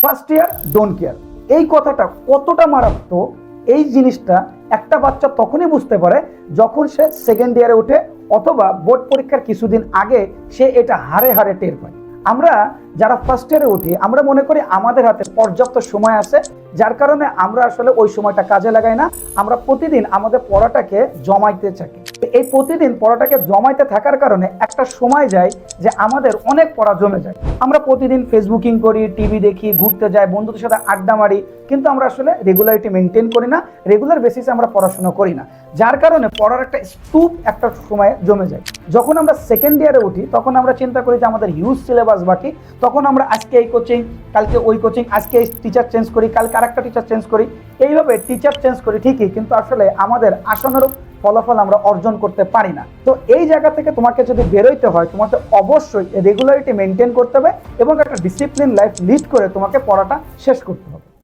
First year don't care, এই কথাটা কতটা মারাত্মক, এই জিনিসটা একটা বাচ্চা তখনই বুঝতে পারে যখন সে সেকেন্ড ইয়ারে ওঠে অথবা বোর্ড পরীক্ষার কিছুদিন আগে সে এটা হারে হারে টের পায়। আমরা যারা ফার্স্ট ইয়ারে উঠি আমরা মনে করি আমাদের হাতে পর্যাপ্ত সময় আছে, যার কারণে আমরা আসলে ওই সময়টা কাজে লাগাই না। আমরা প্রতিদিন আমাদের পড়াটাকে জমাইতে থাকি। এই প্রতিদিন পড়াটাকে জমাইতে থাকার কারণে একটা সময় যায় যে আমাদের অনেক পড়া জমে যায়। আমরা প্রতিদিন ফেসবুকিং করি, টিভি দেখি, ঘুরতে যাই, বন্ধুদের সাথে আড্ডা মারি, কিন্তু আমরা আসলে রেগুলারিটি মেনটেন করি না, রেগুলার বেসিসে আমরা পড়াশোনা করি না, যার কারণে পড়ার একটা স্তূপ একটা সময় জমে যায়। যখন আমরা সেকেন্ড ইয়ারে উঠি তখন আমরা চিন্তা করি যে আমাদের হিউজ সিলেবাস বাকি, তখন আমরা আজকে এই কোচিং, কালকে ওই কোচিং, আজকে এই টিচার চেঞ্জ করি, কালকে আরেকটা টিচার চেঞ্জ করি, এইভাবে টিচার চেঞ্জ করি ঠিকই, কিন্তু আসলে আমাদের আশানুরূপ ফলাফল আমরা অর্জন করতে পারি না। তো এই জায়গা থেকে তোমাকে যদি বেরোইতে হয় তোমাকে অবশ্যই রেগুলারিটি মেনটেন করতে হবে এবং একটা ডিসিপ্লিন লাইফ লিড করে তোমাকে পড়াটা শেষ করতে হবে।